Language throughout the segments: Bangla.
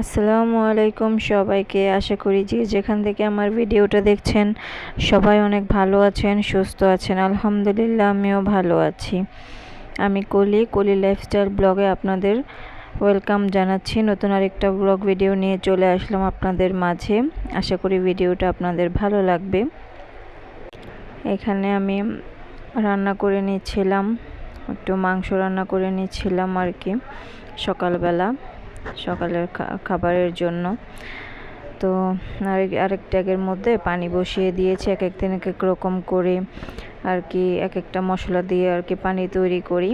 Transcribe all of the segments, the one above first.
আসসালামু আলাইকুম সবাইকে। আশা করি যে যেখান থেকে আমার ভিডিওটা দেখছেন সবাই অনেক ভালো আছেন, সুস্থ আছেন। আলহামদুলিল্লাহ আমিও ভালো আছি। আমি কলি লাইফস্টাইল ব্লগে আপনাদের ওয়েলকাম জানাচ্ছি। নতুন আরেকটা ব্লগ ভিডিও নিয়ে চলে আসলাম আপনাদের মাঝে। আশা করি ভিডিওটা আপনাদের ভালো লাগবে। এখানে আমি রান্না করে নিচ্ছিলাম, একটু মাংস রান্না করে নিচ্ছিলাম আর কি সকালের খাবারের জন্য। তো আরেক ট্যাগের মধ্যে পানি বসিয়ে দিয়েছি, এক এক দিন এক এক রকম করে আর কি এক একটা মশলা দিয়ে আর কি পানি তৈরি করি।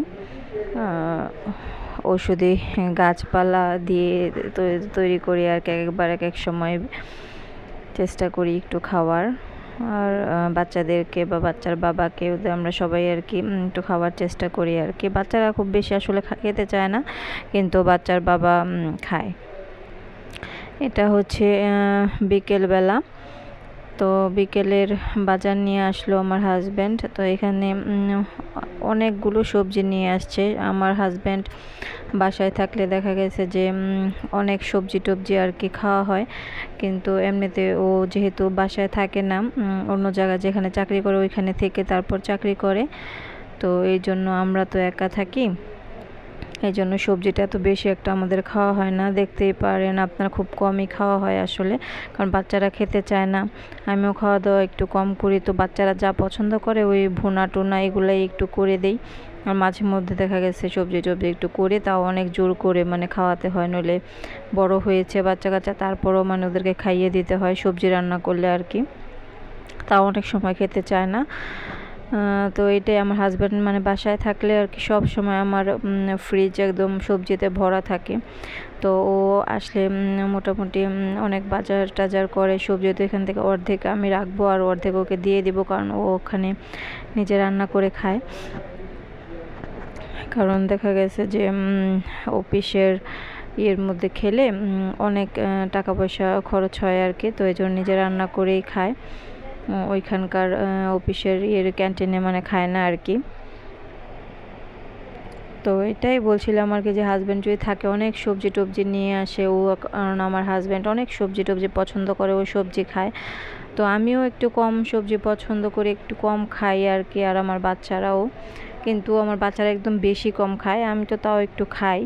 ঔষধি গাছপালা দিয়ে তৈরি করি আর কি। একবার এক এক সময় চেষ্টা করি একটু খাওয়ার, আর বাচ্চাদেরকে বা বাচ্চার বাবাকে আমরা সবাই আর কি একটু খাওয়ার চেষ্টা করি আর কি। বাচ্চারা খুব বেশি আসলে খেতে চায় না, কিন্তু বাচ্চার বাবা খায়। এটা হচ্ছে বিকেলবেলা, তো বিকেলের বাজার নিয়ে আসলো আমার হাজব্যান্ড। তো এখানে অনেকগুলো সবজি নিয়ে আসছে। আমার হাজব্যান্ড বাসায় থাকলে দেখা গেছে যে অনেক সবজি টবজি আর কি খাওয়া হয়, কিন্তু এমনিতে ও যেহেতু বাসায় থাকে না, অন্য জায়গায় যেখানে চাকরি করে ওইখানে থেকে তারপর চাকরি করে, তো এই জন্য আমরা তো একা থাকি, এই জন্য সবজিটা এত বেশি একটা আমাদের খাওয়া হয় না। দেখতেই পারেন আপনার, খুব কমই খাওয়া হয় আসলে, কারণ বাচ্চারা খেতে চায় না। আমিও খাওয়া দাওয়া একটু কম করি, তো বাচ্চারা যা পছন্দ করে ওই ভুনা টুনা এগুলাই একটু করে দেই। আর মাঝে মধ্যে দেখা গেছে সবজি টবজি একটু করে, তাও অনেক জোর করে মানে খাওয়াতে হয়, নইলে বড় হয়েছে বাচ্চা কাচ্চা, তারপরও মানে ওদেরকে খাইয়ে দিতে হয় সবজি রান্না করলে আর কি, তাও অনেক সময় খেতে চায় না। তো এটাই আমার হাজব্যান্ড মানে বাসায় থাকলে আর কি সব সময় আমার ফ্রিজ একদম সবজিতে ভরা থাকে। তো ও আসলে মোটামুটি অনেক বাজার টাজার করে সবজি, তো এখান থেকে অর্ধেক আমি রাখবো আর অর্ধেক ওকে দিয়ে দিব, কারণ ও ওখানে নিজে রান্না করে খায়। কারণ দেখা গেছে যে অফিসের ইয়ের মধ্যে খেলে অনেক টাকা পয়সা খরচ হয় আর কি, তো এই জন্য নিজে রান্না করেই খায়। ওইখানকার অফিসের ইয়ের ক্যান্টিনে মানে খায় না আর কি। তো এটাই বলছিলাম আর কি, যে হাজব্যান্ড যদি থাকে অনেক সবজি টবজি নিয়ে আসে ও, কারণ আমার হাজব্যান্ড অনেক সবজি টবজি পছন্দ করে, ও সবজি খায়। তো আমিও একটু কম সবজি পছন্দ করি, একটু কম খাই আর কি, আর আমার বাচ্চারাও। কিন্তু আমার বাচ্চারা একদম বেশি কম খায়, আমি তো তাও একটু খাই।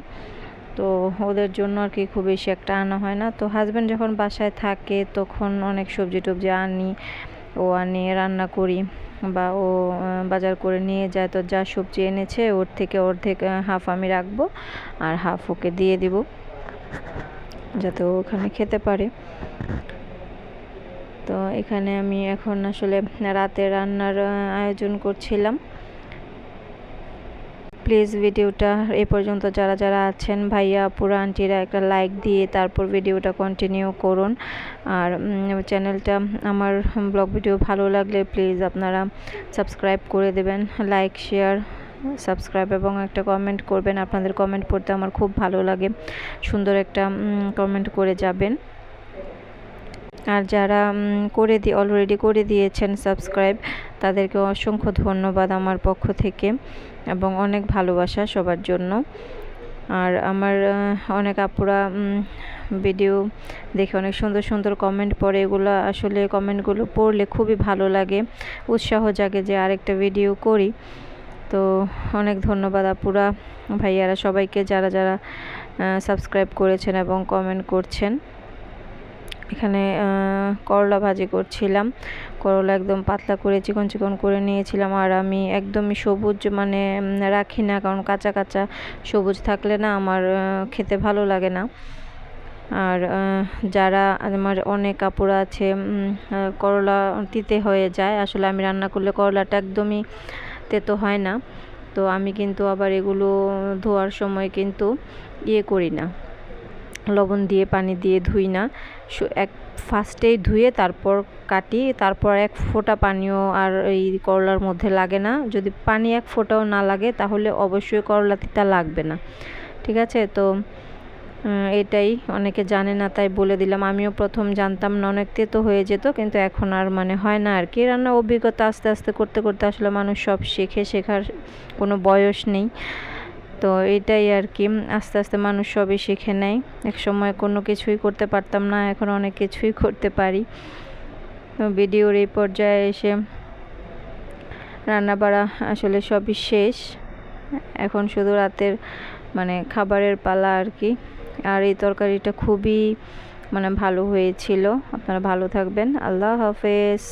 তো ওদের জন্য আর কি খুব বেশি একটা আনা হয় না। তো হাজব্যান্ড যখন বাসায় থাকে তখন অনেক সবজি টবজি আনি রান্না করি, বা ও বাজার করে নিয়ে যায়। তো যা সবজি এনেছে ওর থেকে অর্ধেক হাফ আমি রাখবো আর হাফ ওকে দিয়ে দিব, যাতে ও ওখানে খেতে পারে। তো এখানে আমি এখন আসলে রাতে রান্নার আয়োজন করছিলাম। প্লিজ ভিডিওটা এ পর্যন্ত যারা যারা আছেন ভাইয়া আপুরা আন্টিরা একটা লাইক দিয়ে তারপর ভিডিওটা কন্টিনিউ করুন। আর চ্যানেলটা আমার ব্লগ ভিডিও ভালো লাগলে প্লিজ আপনারা সাবস্ক্রাইব করে দেবেন, লাইক শেয়ার সাবস্ক্রাইব এবং একটা কমেন্ট করবেন। আপনাদের কমেন্ট পড়তে আমার খুব ভালো লাগে, সুন্দর একটা কমেন্ট করে যাবেন। আর যারা অলরেডি করে দিয়েছেন সাবস্ক্রাইব, তাদেরকে অসংখ্য ধন্যবাদ আমার পক্ষ থেকে, এবং অনেক ভালোবাসা সবার জন্য। আর আমার অনেক আপুরা ভিডিও দেখে অনেক সুন্দর সুন্দর কমেন্ট পড়ে, এগুলো আসলে কমেন্টগুলো পড়লে খুবই ভালো লাগে, উৎসাহ জাগে যে আরেকটা ভিডিও করি। তো অনেক ধন্যবাদ আপুরা ভাইয়ারা সবাইকে, যারা যারা সাবস্ক্রাইব করেছেন এবং কমেন্ট করছেন। এখানে করলা ভাজি করছিলাম, করলা একদম পাতলা করে চিকন চিকন করে নিয়েছিলাম। আর আমি একদমই সবুজ মানে রাখি না, কারণ কাঁচা কাঁচা সবুজ থাকলে না আমার খেতে ভালো লাগে না। আর যারা আমার অনেক কাপড় আছে করলা তিতে হয়ে যায়, আসলে আমি রান্না করলে করলাটা একদমই তেতো হয় না। তো আমি কিন্তু আবার এগুলো ধোয়ার সময় কিন্তু করি না, লবণ দিয়ে পানি দিয়ে ধুই না, ফার্স্টেই ধুয়ে তারপর কাটি, তারপর এক ফোঁটা পানিও আর এই করলার মধ্যে লাগে না। যদি পানি এক ফোঁটাও না লাগে তাহলে অবশ্যই করলা তিতা লাগবে না, ঠিক আছে? তো এটাই অনেকে জানে না, তাই বলে দিলাম। আমিও প্রথম জানতাম না, অনেক তেতো হয়ে যেত, কিন্তু এখন আর মানে হয় না আর কি। রান্নার অভিজ্ঞতা আস্তে আস্তে করতে করতে আসলে মানুষ সব শেখার কোনো বয়স নেই। তো এটাই আর কি, আস্তে আস্তে মানুষ সবই শিখে নেয়। এক সময় কোনো কিছুই করতে পারতাম না, এখন অনেক কিছুই করতে পারি। তো ভিডিওর এই পর্যায়ে এসে রান্না বাড়া আসলে সবই শেষ, এখন শুধু রাতের মানে খাবারের পালা আর কি। আর এই তরকারিটা খুবই মানে ভালো হয়েছিল। আপনারা ভালো থাকবেন, আল্লাহ হাফেজ।